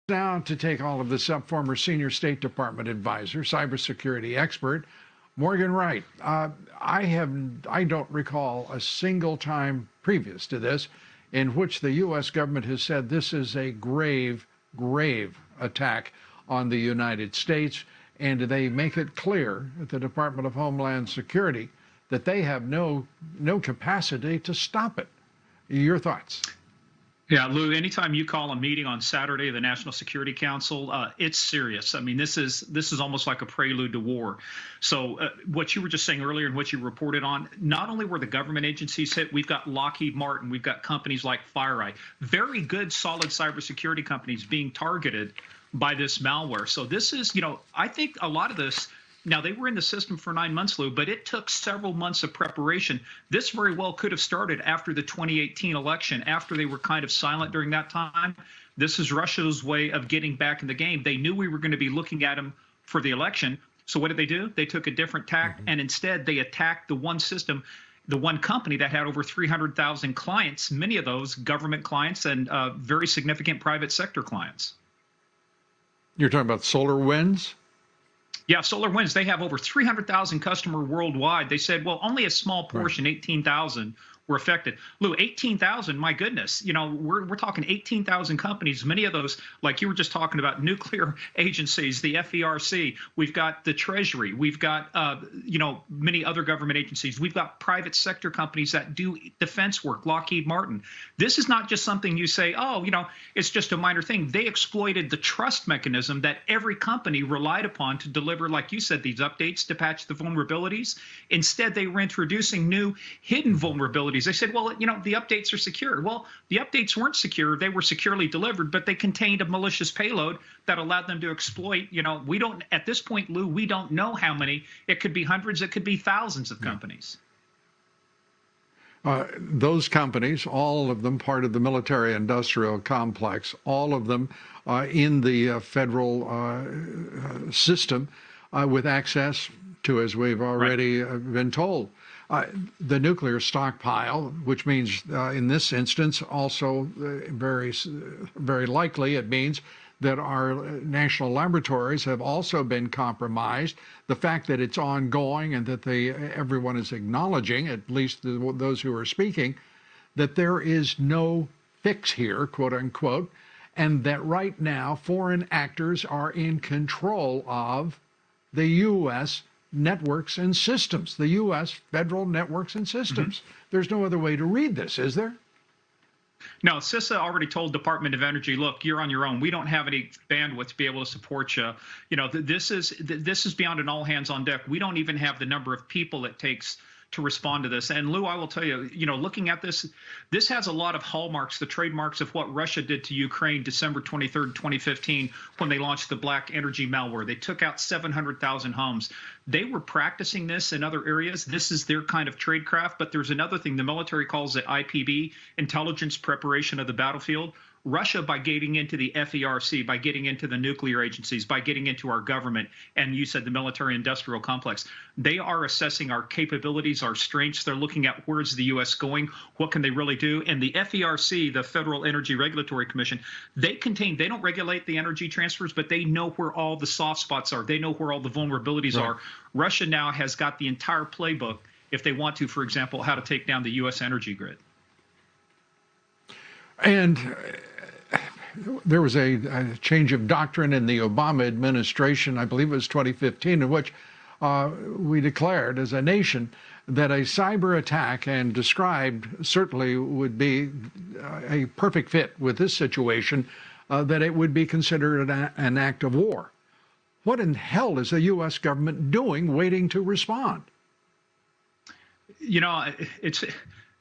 Now, to take all of this up, former senior State Department advisor, cybersecurity expert, Morgan Wright. I don't recall a single time previous to this in which the U.S. government has said this is a grave, grave attack on the United States, and they make it clear at the Department of Homeland Security that they have no capacity to stop it. Your thoughts? Yeah, Lou, anytime you call a meeting on Saturday of the National Security Council, it's serious. I mean, this is almost like a prelude to war. So what you were just saying earlier and what you reported on, not only were the government agencies hit, we've got Lockheed Martin, we've got companies like FireEye, very good, solid cybersecurity companies being targeted by this malware. So this is, I think a lot of this. Now, they were in the system for 9 months, Lou, but it took several months of preparation. This very well could have started after the 2018 election, after they were kind of silent during that time. This is Russia's way of getting back in the game. They knew we were going to be looking at them for the election. So what did they do? They took a different tack, and instead they attacked the one system, the one company that had over 300,000 clients, many of those government clients and very significant private sector clients. You're talking about SolarWinds? Yeah, SolarWinds, they have over 300,000 customers worldwide. They said, well, only a small portion, 18,000, were affected. Lou, 18,000, my goodness. We're talking 18,000 companies, many of those, like you were just talking about, nuclear agencies, the FERC. We've got the Treasury. We've got, many other government agencies. We've got private sector companies that do defense work, Lockheed Martin. This is not just something you say, it's just a minor thing. They exploited the trust mechanism that every company relied upon to deliver, like you said, these updates to patch the vulnerabilities. Instead, they were introducing new hidden vulnerabilities. They said, well, the updates are secure. Well, the updates weren't secure. They were securely delivered, but they contained a malicious payload that allowed them to exploit. We don't, at this point, Lou, we don't know how many. It could be hundreds. It could be thousands of companies. Those companies, all of them part of the military-industrial complex, all of them in the federal system with access to, as we've already been told, the nuclear stockpile, which means in this instance also very, very likely it means that our national laboratories have also been compromised. The fact that it's ongoing and that everyone is acknowledging, at least those who are speaking, that there is no fix here, quote unquote, and that right now foreign actors are in control of the U.S. networks and systems, the U.S. federal networks and systems. There's no other way to read this, is there? No, CISA already told Department of Energy, look, you're on your own. We don't have any bandwidth to be able to support you. This is beyond an all hands on deck. We don't even have the number of people it takes to respond to this. And Lou, I will tell you, looking at this has a lot of hallmarks, the trademarks of what Russia did to Ukraine December 23rd, 2015, when they launched the Black Energy malware. They took out 700,000 homes. They were practicing this in other areas. This is their kind of tradecraft. But there's another thing. The military calls it IPB, intelligence preparation of the battlefield. Russia, by getting into the FERC, by getting into the nuclear agencies, by getting into our government, and you said the military-industrial complex, they are assessing our capabilities, our strengths. They're looking at where's the U.S. going, what can they really do. And the FERC, the Federal Energy Regulatory Commission, they don't regulate the energy transfers, but they know where all the soft spots are. They know where all the vulnerabilities are. Russia now has got the entire playbook, if they want to, for example, how to take down the U.S. energy grid. And there was a change of doctrine in the Obama administration, I believe it was 2015, in which we declared as a nation that a cyber attack, and described certainly would be a perfect fit with this situation, that it would be considered an act of war. What in hell is the U.S. government doing waiting to respond?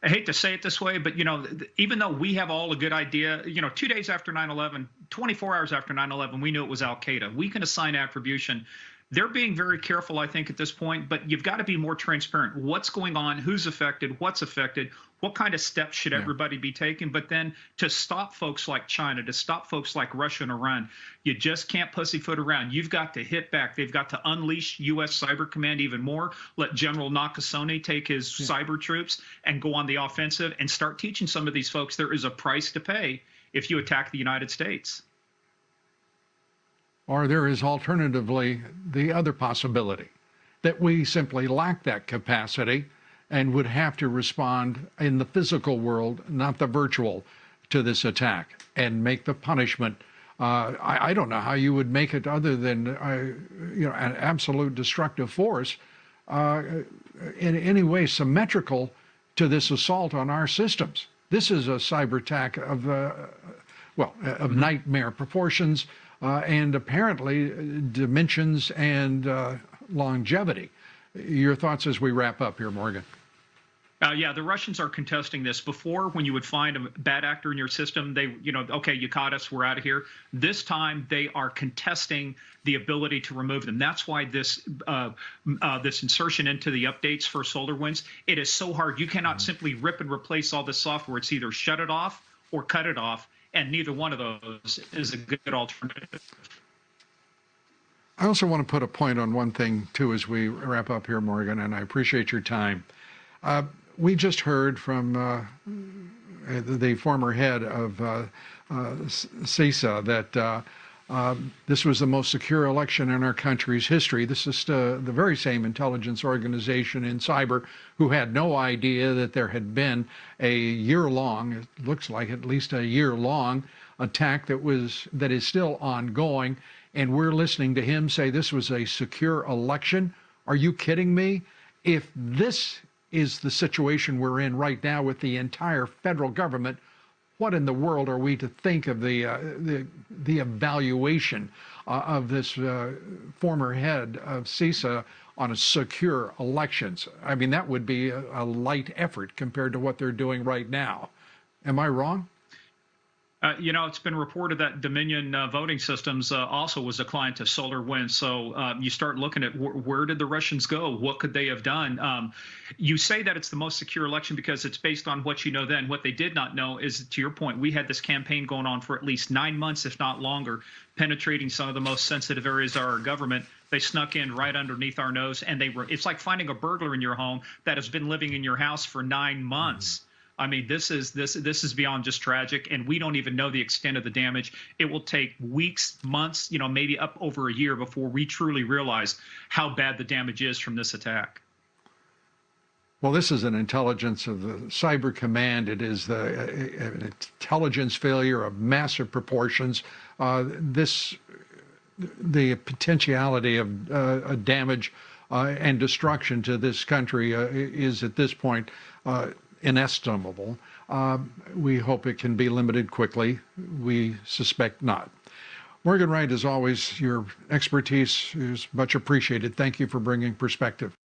I hate to say it this way, but, even though we have all a good idea, 2 days after 9/11, 24 hours after 9/11, we knew it was al-Qaeda. We can assign attribution. They're being very careful, I think, at this point, but you've got to be more transparent. What's going on? Who's affected? What's affected? What kind of steps should everybody be taking? But then to stop folks like China, to stop folks like Russia and Iran, you just can't pussyfoot around. You've got to hit back. They've got to unleash U.S. Cyber Command even more, let General Nakasone take his cyber troops and go on the offensive and start teaching some of these folks there is a price to pay if you attack the United States. or there is alternatively the other possibility that we simply lack that capacity and would have to respond in the physical world, not the virtual, to this attack and make the punishment. I don't know how you would make it other than an absolute destructive force in any way symmetrical to this assault on our systems. This is a cyber attack of nightmare proportions and apparently dimensions and longevity. Your thoughts as we wrap up here, Morgan? Yeah, the Russians are contesting this. Before, when you would find a bad actor in your system, they, okay, you caught us, we're out of here. This time, they are contesting the ability to remove them. That's why this insertion into the updates for SolarWinds, it is so hard. You cannot simply rip and replace all the software. It's either shut it off or cut it off, and neither one of those is a good alternative. I also want to put a point on one thing, too, as we wrap up here, Morgan, and I appreciate your time. We just heard from the former head of CISA that this was the most secure election in our country's history. This is the very same intelligence organization in cyber who had no idea that there had been a year-long, it looks like at least a year-long, attack that is still ongoing. And we're listening to him say this was a secure election. Are you kidding me? If this is the situation we're in right now with the entire federal government, what in the world are we to think of the evaluation of this former head of CISA on a secure elections? I mean, that would be a light effort compared to what they're doing right now. Am I wrong? It's been reported that Dominion Voting Systems also was a client of SolarWinds. So you start looking at where did the Russians go? What could they have done? You say that it's the most secure election because it's based on what you know then. What they did not know is, to your point, we had this campaign going on for at least 9 months, if not longer, penetrating some of the most sensitive areas of our government. They snuck in right underneath our nose, and it's like finding a burglar in your home that has been living in your house for 9 months. I mean, this is beyond just tragic, and we don't even know the extent of the damage. It will take weeks, months, maybe up over a year before we truly realize how bad the damage is from this attack. Well, this is an intelligence of the Cyber Command. It is an intelligence failure of massive proportions. The potentiality of damage and destruction to this country is at this point inestimable. We hope it can be limited quickly. We suspect not. Morgan Wright, as always, your expertise is much appreciated. Thank you for bringing perspective.